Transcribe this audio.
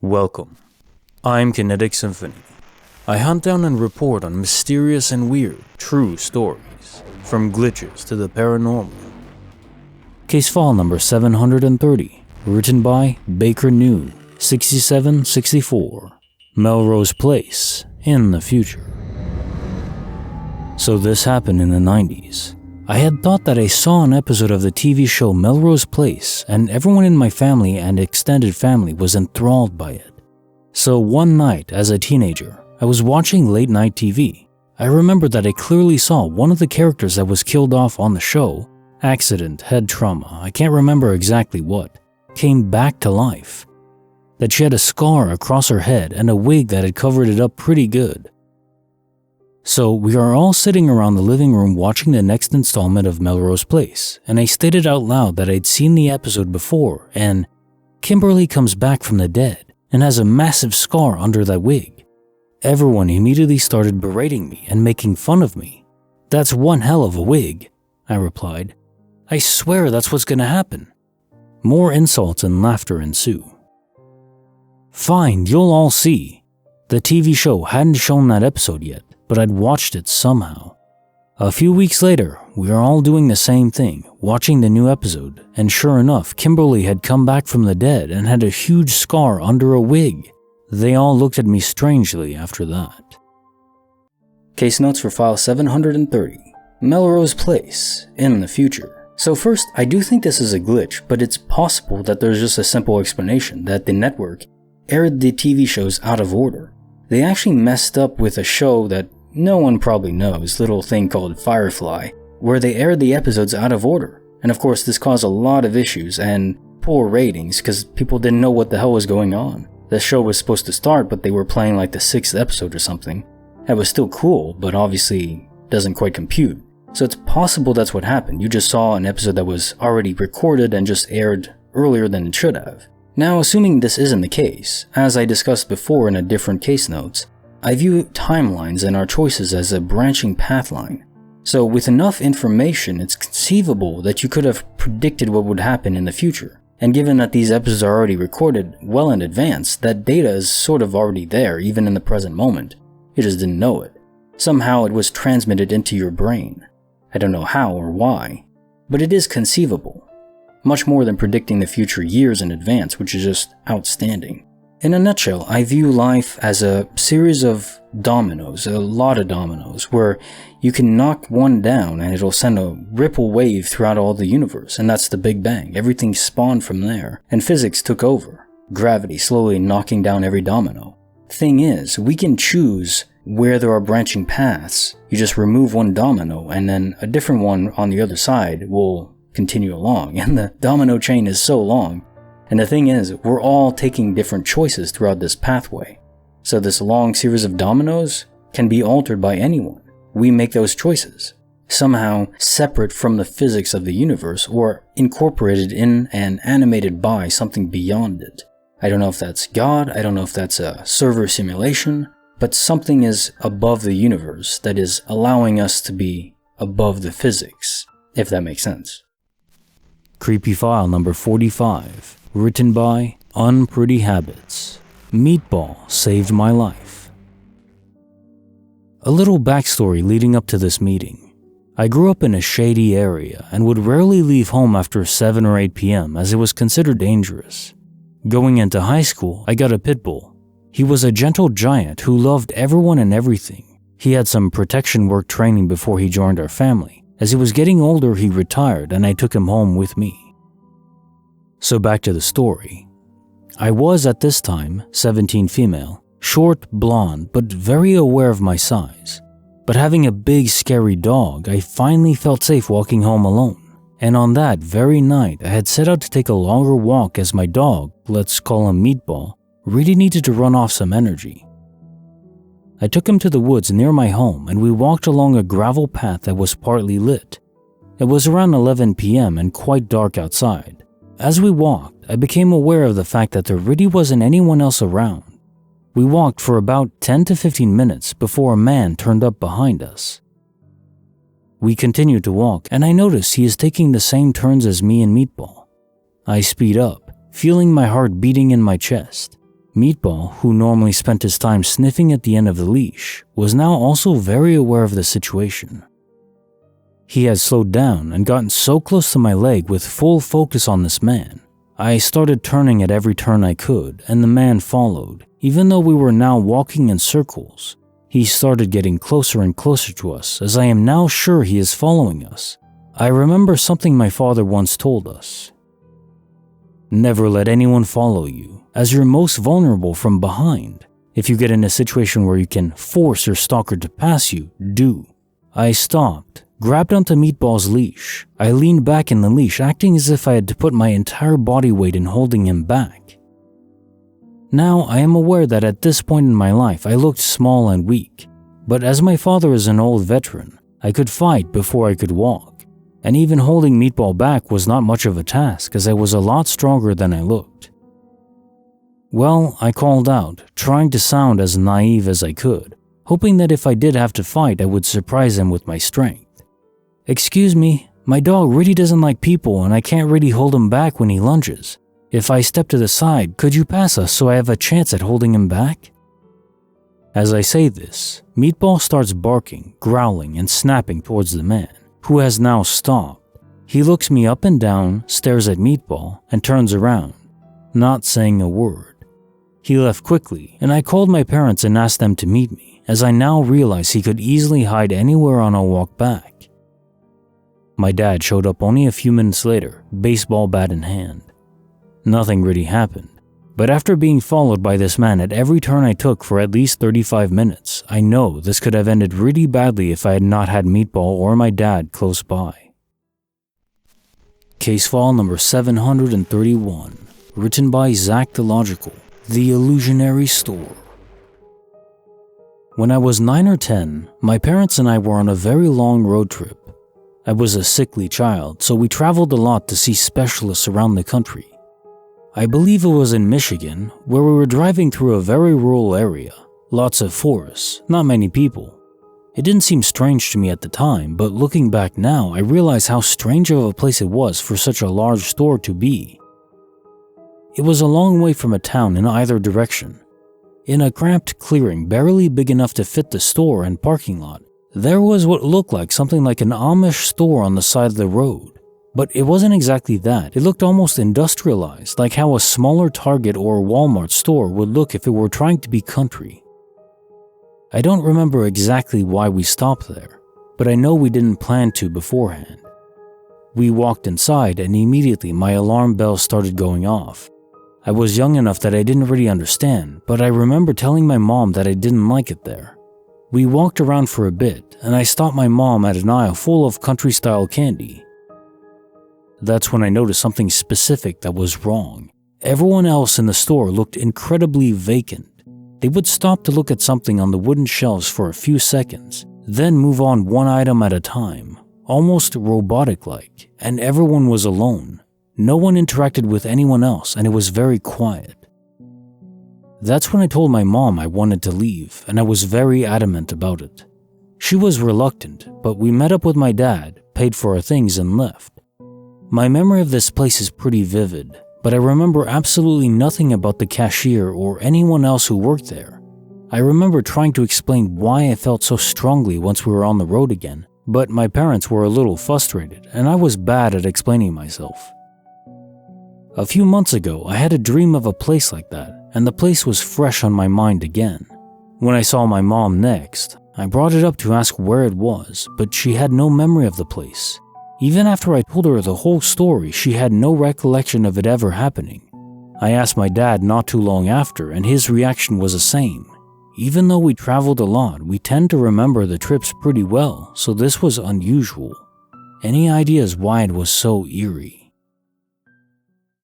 Welcome. I'm Kinetic Symphony. I hunt down and report on mysterious and weird, true stories, from glitches to the paranormal. Case file number 730, written by Baker New, 6764, Melrose Place, in the future. So this happened in the 90s. I had thought that I saw an episode of the TV show Melrose Place, and everyone in my family and extended family was enthralled by it. So one night, as a teenager, I was watching late night TV. I remember that I clearly saw one of the characters that was killed off on the show, accident, head trauma, I can't remember exactly what, came back to life. That she had a scar across her head and a wig that had covered it up pretty good. So we are all sitting around the living room watching the next installment of Melrose Place, and I stated out loud that I'd seen the episode before, and Kimberly comes back from the dead and has a massive scar under that wig. Everyone immediately started berating me and making fun of me. "That's one hell of a wig," I replied. "I swear that's what's gonna happen." More insults and laughter ensue. Fine, you'll all see. The TV show hadn't shown that episode yet, but I'd watched it somehow. A few weeks later, we were all doing the same thing, watching the new episode, and sure enough, Kimberly had come back from the dead and had a huge scar under a wig. They all looked at me strangely after that. Case notes for file 730, Melrose Place, in the future. So first, I do think this is a glitch, but it's possible that there's just a simple explanation that the network aired the TV shows out of order. They actually messed up with a show that no one probably knows, little thing called Firefly, where they aired the episodes out of order. And of course this caused a lot of issues and poor ratings because people didn't know what the hell was going on. The show was supposed to start, but they were playing like the 6th episode or something. It was still cool, but obviously doesn't quite compute. So it's possible that's what happened. You just saw an episode that was already recorded and just aired earlier than it should have. Now, assuming this isn't the case, as I discussed before in a different case notes, I view timelines and our choices as a branching path line. So with enough information, it's conceivable that you could have predicted what would happen in the future. And given that these episodes are already recorded well in advance, that data is sort of already there, even in the present moment. You just didn't know it. Somehow it was transmitted into your brain. I don't know how or why, but it is conceivable. Much more than predicting the future years in advance, which is just outstanding. In a nutshell, I view life as a series of dominoes, a lot of dominoes, where you can knock one down and it'll send a ripple wave throughout all the universe, and that's the Big Bang. Everything spawned from there, and physics took over. Gravity slowly knocking down every domino. Thing is, we can choose where there are branching paths. You just remove one domino, and then a different one on the other side will continue along, and the domino chain is so long. And the thing is, we're all taking different choices throughout this pathway. So this long series of dominoes can be altered by anyone. We make those choices, somehow separate from the physics of the universe or incorporated in and animated by something beyond it. I don't know if that's God, I don't know if that's a server simulation, but something is above the universe that is allowing us to be above the physics, if that makes sense. Creepy file number 45. Written by Unpretty Habits. Meatball saved my life. A little backstory leading up to this meeting. I grew up in a shady area and would rarely leave home after 7 or 8 p.m. as it was considered dangerous. Going into high school, I got a pit bull. He was a gentle giant who loved everyone and everything. He had some protection work training before he joined our family. As he was getting older, he retired and I took him home with me. So back to the story. I was at this time 17 female, short, blonde, but very aware of my size. But having a big scary dog, I finally felt safe walking home alone. And on that very night, I had set out to take a longer walk as my dog, let's call him Meatball, really needed to run off some energy. I took him to the woods near my home and we walked along a gravel path that was partly lit. It was around 11 p.m. and quite dark outside. As we walked, I became aware of the fact that there really wasn't anyone else around. We walked for about 10 to 15 minutes before a man turned up behind us. We continued to walk, and I noticed he is taking the same turns as me and Meatball. I speed up, feeling my heart beating in my chest. Meatball, who normally spent his time sniffing at the end of the leash, was now also very aware of the situation. He had slowed down and gotten so close to my leg with full focus on this man. I started turning at every turn I could, and the man followed. Even though we were now walking in circles, he started getting closer and closer to us, as I am now sure he is following us. I remember something my father once told us. Never let anyone follow you, as you're most vulnerable from behind. If you get in a situation where you can force your stalker to pass you, do. I stopped, grabbed onto Meatball's leash. I leaned back in the leash, acting as if I had to put my entire body weight in holding him back. Now, I am aware that at this point in my life, I looked small and weak, but as my father is an old veteran, I could fight before I could walk. And even holding Meatball back was not much of a task, as I was a lot stronger than I looked. Well, I called out, trying to sound as naive as I could, hoping that if I did have to fight, I would surprise him with my strength. Excuse me, my dog really doesn't like people and I can't really hold him back when he lunges. If I step to the side, could you pass us so I have a chance at holding him back? As I say this, Meatball starts barking, growling, and snapping towards the man, who has now stopped. He looks me up and down, stares at Meatball, and turns around, not saying a word. He left quickly, and I called my parents and asked them to meet me, as I now realize he could easily hide anywhere on a walk back. My dad showed up only a few minutes later, baseball bat in hand. Nothing really happened, but after being followed by this man at every turn I took for at least 35 minutes, I know this could have ended really badly if I had not had Meatball or my dad close by. Case file number 731, written by Zach the Logical, The Illusionary Store. When I was 9 or 10, my parents and I were on a very long road trip. I was a sickly child, so we traveled a lot to see specialists around the country. I believe it was in Michigan, where we were driving through a very rural area. Lots of forests, not many people. It didn't seem strange to me at the time, but looking back now, I realize how strange of a place it was for such a large store to be. It was a long way from a town in either direction. In a cramped clearing barely big enough to fit the store and parking lot, there was what looked like something like an Amish store on the side of the road. But it wasn't exactly that. It looked almost industrialized, like how a smaller Target or Walmart store would look if it were trying to be country. I don't remember exactly why we stopped there, but I know we didn't plan to beforehand. We walked inside and immediately my alarm bell started going off. I was young enough that I didn't really understand, but I remember telling my mom that I didn't like it there. We walked around for a bit, and I stopped my mom at an aisle full of country-style candy. That's when I noticed something specific that was wrong. Everyone else in the store looked incredibly vacant. They would stop to look at something on the wooden shelves for a few seconds, then move on one item at a time, almost robotic-like, and everyone was alone. No one interacted with anyone else, and it was very quiet. That's when I told my mom I wanted to leave, and I was very adamant about it. She was reluctant, but we met up with my dad, paid for our things, and left. My memory of this place is pretty vivid, but I remember absolutely nothing about the cashier or anyone else who worked there. I remember trying to explain why I felt so strongly once we were on the road again, but my parents were a little frustrated, and I was bad at explaining myself. A few months ago, I had a dream of a place like that, and the place was fresh on my mind again. When I saw my mom next, I brought it up to ask where it was, but she had no memory of the place. Even after I told her the whole story, she had no recollection of it ever happening. I asked my dad not too long after, and his reaction was the same. Even though we traveled a lot, we tend to remember the trips pretty well, so this was unusual. Any ideas why it was so eerie?